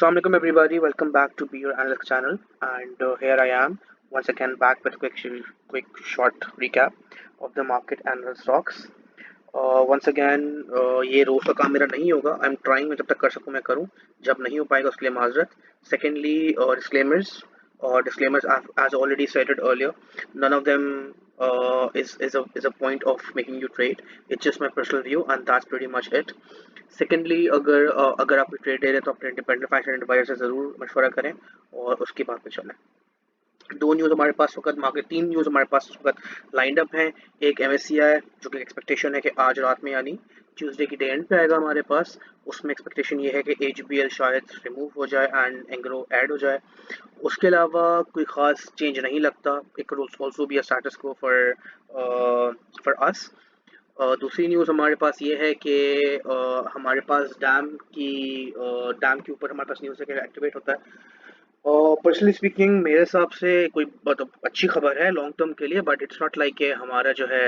Assalamualaikum everybody, welcome back to Be Your Analyst channel, and here I am once again back with a quick short recap of the market and the stocks. Once again ये रोज का काम मेरा नहीं होगा. I'm trying, मैं जब तक कर सकूँ मैं करूँ, जब नहीं हो पाएगा उसके लिए माजरत. Secondly, disclaimers as already stated earlier, none of them is a point of making you trade. It's just my personal view and that's pretty much it. Secondly अगर आप ट्रेड ले रहे हैं तो अपने इंडिपेंडेंट फाइनेंशियल एडवाइजर से ज़रूर मशवरा करें और उसके बाद में चलें. दो न्यूज़ हमारे पास वक्त मार्केट तीन न्यूज़ हमारे पास वक्त लाइंड अप हैं. एक MSCI जो कि एक्सपेक्टेशन है कि आज रात में यानी ट्यूसडे की डे एंड पे आएगा हमारे पास. उसमें एक्सपेक्टेशन ये है कि HBL शायद रिमूव हो जाए एंड एंग्रो ऐड हो जाए. उसके अलावा कोई ख़ास चेंज नहीं लगता. It could also be a status को फॉर अस. दूसरी न्यूज़ हमारे पास ये है कि हमारे पास डैम के ऊपर हमारे पास न्यूज़ है कि एक्टिवेट होता है. पर्सनली स्पीकिंग मेरे हिसाब से कोई बहुत अच्छी खबर है लॉन्ग टर्म के लिए, बट इट्स नॉट लाइक हमारा जो है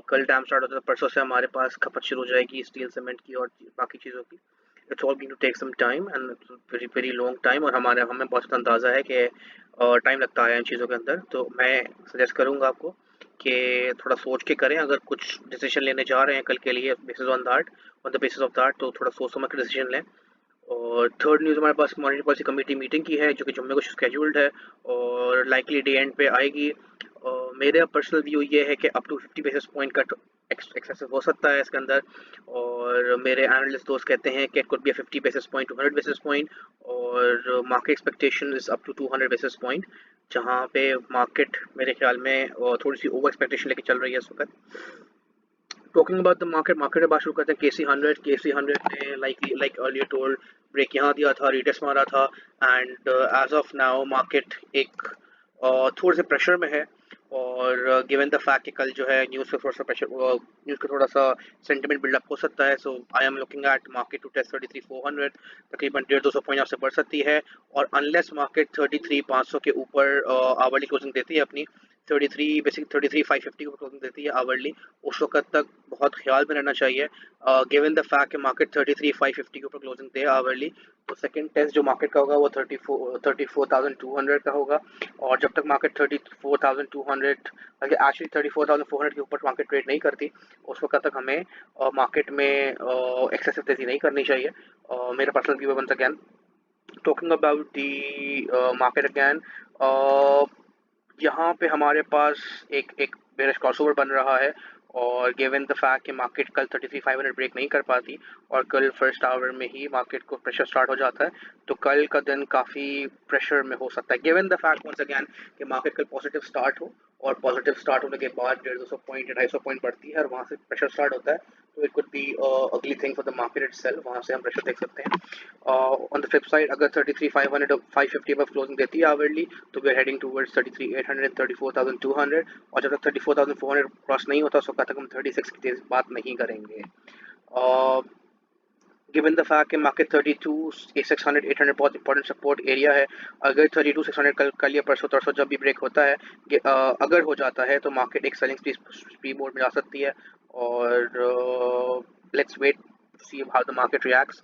कल डैम स्टार्ट होता है परसों से हमारे पास खपत शुरू हो जाएगी स्टील सीमेंट की और बाकी चीज़ों की. It's all going to take some time and very very long time, और हमें बहुत ज़्यादा अंदाज़ा है कि टाइम लगता है इन चीज़ों के अंदर. तो मैं सजेस्ट करूँगा आपको कि थोड़ा सोच के करें. अगर कुछ डिसीजन लेने जा रहे हैं कल के लिए on the basis of that, तो थोड़ा सोच समझ के डिसीजन लें. और थर्ड न्यूज़ हमारे पास मॉनेटरी पॉलिसी कमेटी मीटिंग की है जो कि जुम्मे को शेड्यूल्ड है और लाइकली डे एंड पे आएगी. मेरा पर्सनल व्यू ये है कि up to 50 basis point cut excessive हो सकता है इसके अंदर, और मेरे एनालिस्ट दोस्त कहते हैं कि it could be 50 basis point to 100 basis point, और market expectation is up to 200 basis point, जहाँ पे मार्केट मेरे ख्याल में थोड़ी सी ओवर एक्सपेक्टेशन लेके चल रही है इस वक्त. टॉकिंग अबाउट द मार्केट में बात शुरू करते हैं. KC100 ने लाइक अर्लियर टोल्ड ब्रेक यहाँ दिया था, रिटेस्ट मारा था, and as of now market एक थोड़े से प्रेशर में है. और गिवन द फैक्ट कि कल जो है न्यूज़ का थोड़ा सा सेंटिमेंट बिल्डअप हो सकता है, so I am looking at market to test 33,400, तकरीबन 150-200 पॉइंट आपसे बढ़ सकती है. और अनलेस मार्केट 33,500 के ऊपर आवरली क्लोजिंग देती है अपनी 33,550 को क्लोजिंग देती है आवरली, उस वक्त तक बहुत ख्याल में रहना चाहिए. गिवन द फैक्ट कि मार्केट 33,550 के ऊपर क्लोजिंग दे आवरली, तो सेकंड टेस्ट जो मार्केट का होगा वो 34,200 का होगा. और जब तक मार्केट 34,200 बल्कि एक्चुअली 34,400 के ऊपर मार्केट ट्रेड नहीं करती, उस वक्त तक हमें मार्केट में एक्सेसिव तेजी नहीं करनी चाहिए. मेरा पर्सनल व्यू है. Once again talking about the market again, यहाँ पे हमारे पास एक बेरिश क्रॉसओवर बन रहा है, और गिवन द फैक्ट कि मार्केट कल 33,500 ब्रेक नहीं कर पाती और कल फर्स्ट आवर में ही मार्केट को प्रेशर स्टार्ट हो जाता है, तो कल का दिन काफ़ी प्रेशर में हो सकता है. Given the fact once again कि मार्केट कल पॉजिटिव स्टार्ट हो, और पॉजिटिव स्टार्ट होने के बाद 150-200 पॉइंट 250 पॉइंट बढ़ती है और वहाँ से प्रेशर स्टार्ट होता है, तो इट कुड बी अगली thing for the market itself. वहाँ से हम प्रेशर देख सकते हैं. ऑन द फ्लिप साइड, अगर 33,500 550 अब क्लोजिंग देती है आवरली, तो वी आर हेडिंग टूवर्ड्स 33,800 34,200, और जब तक 34,400 क्रॉस नहीं होता उस वक्त तक हम 36 की तेज बात नहीं करेंगे. गिवन द फैक्ट कि मार्केट 32,600 800 बहुत इंपॉर्टेंट सपोर्ट एरिया है. अगर 32,600 कल या परसों तरसों जब भी ब्रेक होता है, अगर हो जाता है, तो मार्केट एक सेलिंग स्प्री मोड में जा सकती है. और let's wait see how the market reacts.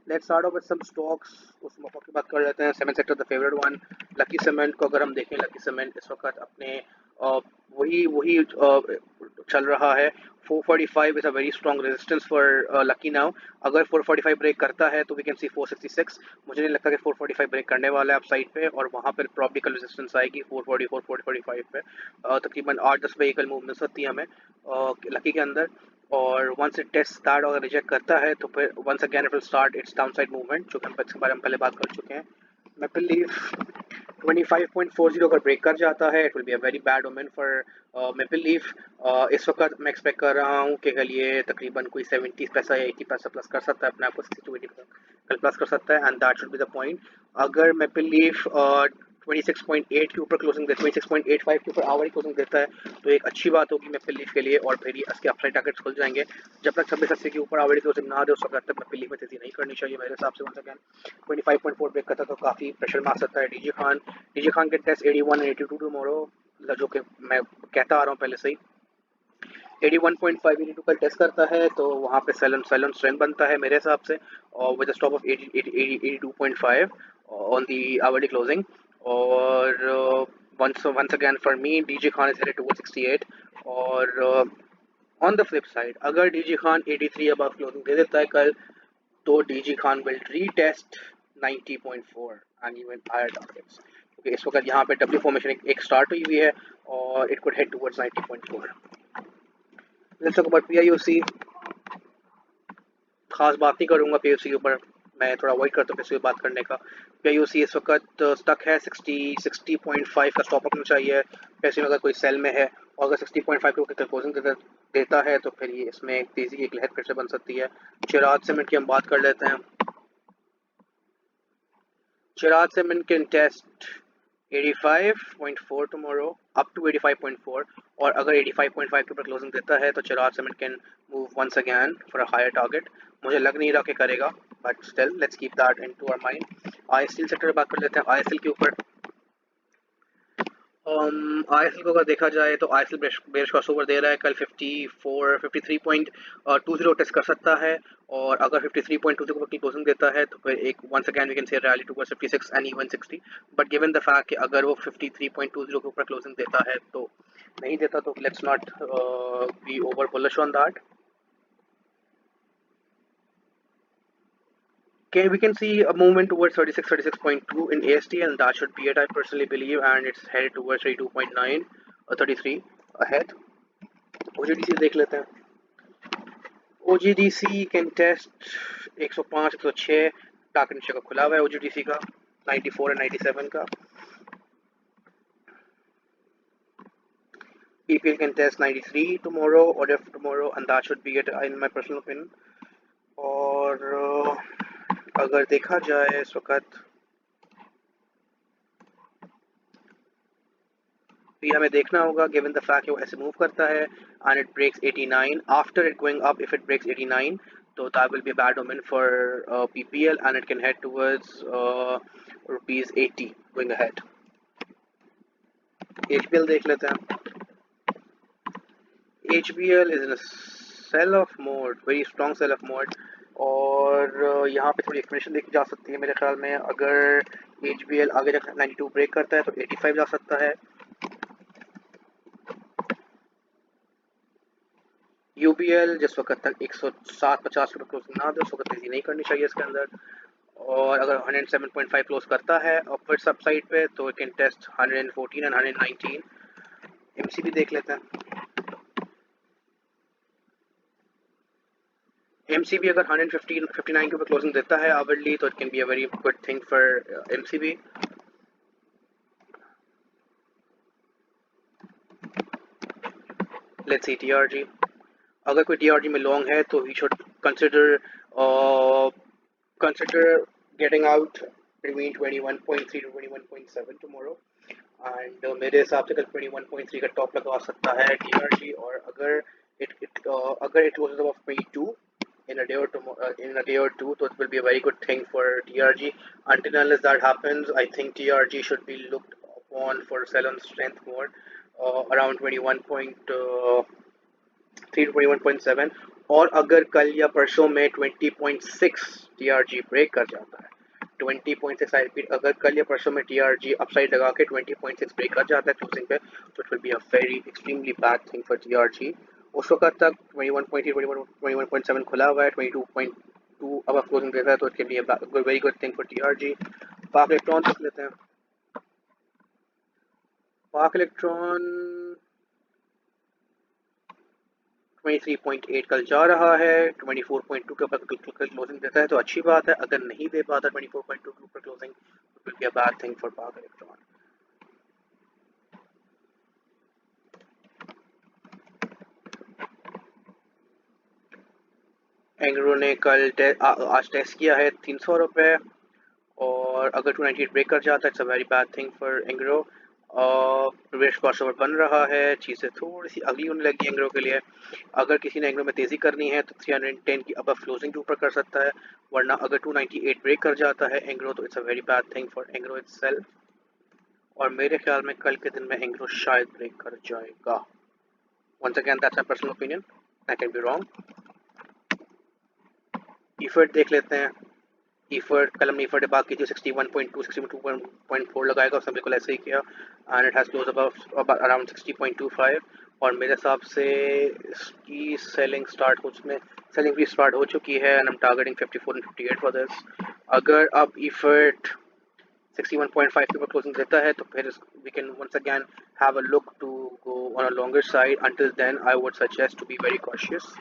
Let's start off with some stocks. उस मौके की बात कर लेते हैं. Seven sector the favourite one, lucky cement को अगर हम देखें, लकी सीमेंट इस वक्त अपने वही चल रहा है. 445 is a very strong resistance for lucky now. अगर 445 ब्रेक करता है तो वी कैन सी 466. मुझे नहीं लगता कि 445 ब्रेक करने वाला है अप साइड पे, और वहाँ पर प्रॉब्लिकल रेजिस्टेंस आएगी 444 445 पे. तकरीबन 8-10 व्हीकल मूव मिल सकती है हमें लकी के अंदर. और वंस इट टेस्ट स्टार्ट अगर रिजेक्ट करता है तो फिर once again it will start its downside movement, जो कि हम इसके बारे में पहले बात कर चुके हैं. मैं बिलीव 25.40 अगर ब्रेक कर जाता है, it will be a very bad omen for maple leaf. इस वक्त मैं एक्सपेक्ट कर रहा हूँ कि कल ये तकरीबन कोई 70 पैसा या 80 पैसा प्लस कर सकता है, अपने आप को 60 to 80 कल प्लस कर सकता है, and that should be the point. अगर मेपल लीफ 26.8 के ऊपर क्लोजिंग देता है, 26.85 के ऊपर आवरी क्लोजिंग देता है, तो एक अच्छी बात होगी मेपल लीफ के लिए, और फिर इसके अपसाइड टारगेट्स खुल जाएंगे. जब तक 2680 के ऊपर आवरी क्लोजिंग ना दे उस वक्त तक मेपल लीफ में तेजी नहीं करनी चाहिए मेरे हिसाब से. वंस अगेन 25.4 ब्रेक करता तो काफ़ी प्रेशर में आ सकता है. डीजे खान के टेस्ट 81 and 82 टुमारो, जो कि मैं कहता आ रहा हूँ पहले से ही. 81.5 82 का टेस्ट करता है तो वहाँ पे सेल स्ट्रेंथ बनता है मेरे हिसाब से, और with stop of 82.5 on the hourly closing. और once again for me DJ Khan is headed towards 68। और ऑन द फ्लिप साइड अगर डीजी खान 83 अबव क्लोजिंग दे देता है कल, तो DG Khan will retest 90.4 and even higher targets, क्योंकि इस वक्त यहाँ पे डब्ल्यू फॉर्मेशन एक स्टार्ट हुई हुई है और it could head towards 90.4। Let's talk about PIOC. खास बात नहीं करूंगा पीओसी के ऊपर, मैं थोड़ा अवॉइड करता हूँ पीओसी की बात करने का। पीओसी इस वक्त स्टक है 60.5 का स्टॉप अपना चाहिए पैसे में अगर कोई सेल में है, और अगर 60.5 के क्लोजिंग देता है तो फिर ये इसमें एक तेजी की एक लहर फिर से बन सकती है। चिराग सीमेंट की हम बात कर लेते हैं। Chirag cement can test 85.4 tomorrow up to 85.4, और अगर 85.5 के ऊपर क्लोजिंग देता है तो Chirag cement can move once again for a higher target. मुझे लग नहीं रहा कि करेगा, but still let's keep that into our mind. आई स्टील सेक्टर की बात कर लेते हैं। आईएसएल के ऊपर आईएसएल को अगर देखा जाए तो आईएसएल बेरिश क्रॉसओवर दे रहा है कल 53.20 टेस्ट कर सकता है, और अगर 53.20 को क्लोजिंग देता है तो फिर एक once again we can say rally towards 56 and even 60। But given the fact कि अगर वो 53.20 के ऊपर क्लोजिंग देता है तो नहीं देता, तो let's not be over bullish on that. Okay, we can see a movement towards 36.2 in AST, and that should be it, I personally believe, and it's headed towards 32.9 or 33 ahead. OGDC देख लेते हैं। OGDC can test 105 106 target नीचे का खुला हुआ है OGDC का 94 और 97 का। PPL can test 93 tomorrow or if tomorrow, and that should be it in my personal opinion। और अगर देखा जाए इस वक्त तो ये हमें देखना होगा गिवन द फैक्ट कि वो ऐसे मूव करता है and it breaks 89 after it going up. If it breaks 89 तो that will be bad omen for PPL and it can head towards rupees 80 going ahead. HBL देख लेते हैं। HBL is in sell off mode, very strong sell off mode, और यहाँ पे थोड़ी explanation देखी जा सकती है मेरे ख्याल में। अगर एचबीएल आगे जाकर 92 ब्रेक करता है तो 85 जा सकता है। यूबीएल जिस वक्त तक 107.50 पर क्लोज ना दे उस वक्त तेजी नहीं करनी चाहिए इसके अंदर, और अगर 107.5 क्लोज करता है अपवर्ड सब साइड पे तो it can test 114 and 119। MCB देख लेते हैं। एमसीबी अगर 159 के ऊपर क्लोजिंग देता है आवरली तो it can be a very good thing for MCB. Let's see TRG. अगर कोई टीआरजी में लॉन्ग है तो he should consider getting out between 21.3 to 21.7 tomorrow, and मेरे हिसाब से कल 21.3 का टॉप लगा सकता है टीआरजी। और अगर it closes above 22 in a day or two, so it will be a very good thing for TRG. Until unless that happens, I think TRG should be looked upon for sell on strength more, around 21.3 to 21.7। और अगर कल या परसों में 20.6 TRG break कर जाता है, 20.6 I repeat, अगर कल या परसों में TRG अपसाइड लगा के 20.6 ब्रेक कर जाता है क्लोजिंग पे, तो it will be a very extremely bad thing for TRG। उस वक्त तक 21.3 21.7 खुला हुआ है, 22.2 अब क्लोजिंग देता है तो it can be a very good thing for TRG। पाक इलेक्ट्रॉन देख लेते हैं। पाक इलेक्ट्रॉन 23.8 कल जा रहा है, 24.2 के ऊपर क्लोजिंग देता है तो अच्छी बात है। अगर नहीं दे पाता 24.2 के ऊपर closing, it will be a bad thing for पाक इलेक्ट्रॉन। एंग्रो ने कल आज टेस्ट किया है 300 रुपये, और अगर 298 ब्रेक कर जाता है it's a very bad thing for Engro. प्रवेश क्रॉसओवर बन रहा है, चीज़ें थोड़ी सी अगली होने लगी एंग्रो के लिए। अगर किसी ने एंग्रो में तेज़ी करनी है तो 310 की अब क्लोजिंग के ऊपर कर सकता है, वरना अगर 298 ब्रेक कर जाता है एंग्रो तो it's a very bad thing for Engro itself. और मेरे ख्याल में कल के दिन में एंग्रो शायद ब्रेक कर जाएगा। once again that's my personal opinion, I can be wrong. Efert देख लेते हैं। ईफर्ट कल हमने ईफर्ट बात की थी 61.2 61.4 लगाएगा, उसने बिल्कुल ऐसे ही किया and it has close about around 60.25 और मेरे हिसाब से इसकी सेलिंग स्टार्ट हो चुकी सेलिंग भी स्टार्ट हो चुकी है and I am targeting 54 and 58 for this. अगर अब ईफर्ट 61.5 के ऊपर क्लोजिंग देता है तो फिर we can once again have a look to go on a longer side. Until then I would suggest to be very cautious.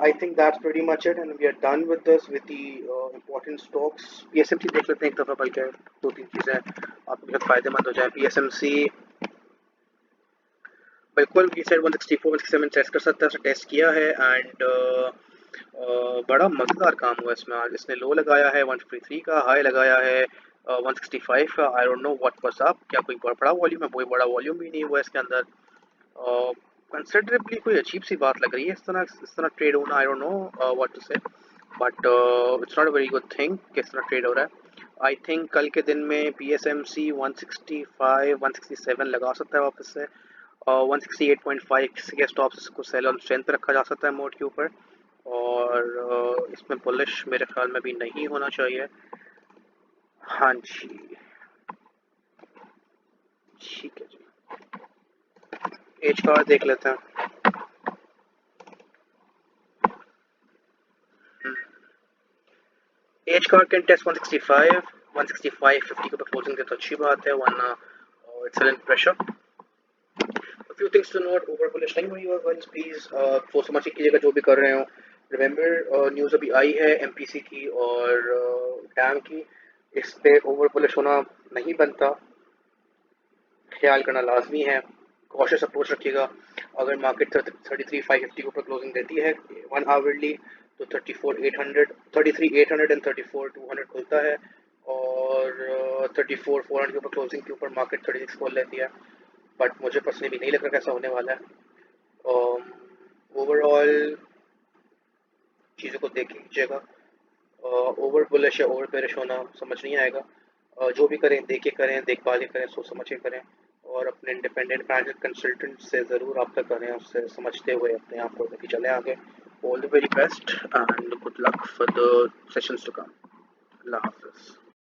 I think that's pretty much it, and we are done with this with the important stocks. PSMC देख लेते हैं एक दफ़ा, बल्कि दो तीन चीज़ें आपके लिए फ़ायदेमंद हो जाए। PSMC बिल्कुल ये साइड 164 167 टेस्ट कर सकता है, उसने टेस्ट किया है एंड बड़ा मज़ेदार काम हुआ इसमें। आज इसने लो लगाया है 153 का, हाई लगाया है 165 का। आई don't know what was up, क्या कोई बड़ा वॉल्यूम है? कोई बड़ा वॉल्यूम भी नहीं हुआ इसके अंदर। कंसिडरेबली कोई अजीब सी बात लग रही है इस तरह ट्रेड होना। I don't know what to say, but it's not a very good thing कि इस तरह ट्रेड हो रहा है। आई थिंक कल के दिन में PSMC 165 167 लगा सकता है वापस से। 168.5 के स्टॉप्स को सेल ऑन स्ट्रेंथ रखा जा सकता है मोड के ऊपर, और इसमें बुलिश मेरे ख्याल में भी नहीं होना चाहिए। हाँ जी, ठीक है जी। एज कार्ड देख लेते हैं। एज कार्ड कैन टेस्ट 165 165 50 के ऊपर क्लोजिंग दे तो अच्छी बात है, वरना it's an pressure. A few things to note, over bullish नहीं हुई होगा प्लीज सोच समझ के कीजिएगा जो भी कर रहे हो। रिमेंबर न्यूज़ अभी आई है MPC की और डैम की, इस पे ओवर बुलिश होना नहीं बनता, ख्याल करना लाजमी है। कॉशियस अप्रोच रखिएगा। अगर मार्केट 33,550 के ऊपर क्लोजिंग देती है 1 आवरली तो 34,800 33,800 एंड 34,200 खुलता है, और 34,400 के ऊपर क्लोजिंग के ऊपर मार्केट 36 खोल लेती है, बट मुझे पर्सनली भी नहीं लग रहा कैसा होने वाला है। ओवरऑल चीज़ों को देख लीजिएगा, ओवर बुलिश या ओवर बेरिश होना समझ नहीं आएगा। जो भी करें देख के करें, देखभाल के करें, सोच समझ के करें, और अपने इंडिपेंडेंट फाइनेंशियल कंसल्टेंट से ज़रूर रब्ता करें, उससे समझते हुए अपने आप को लेके चलें आगे। All the very best and good luck for the sessions to come. अल्लाह हाफ़िज़।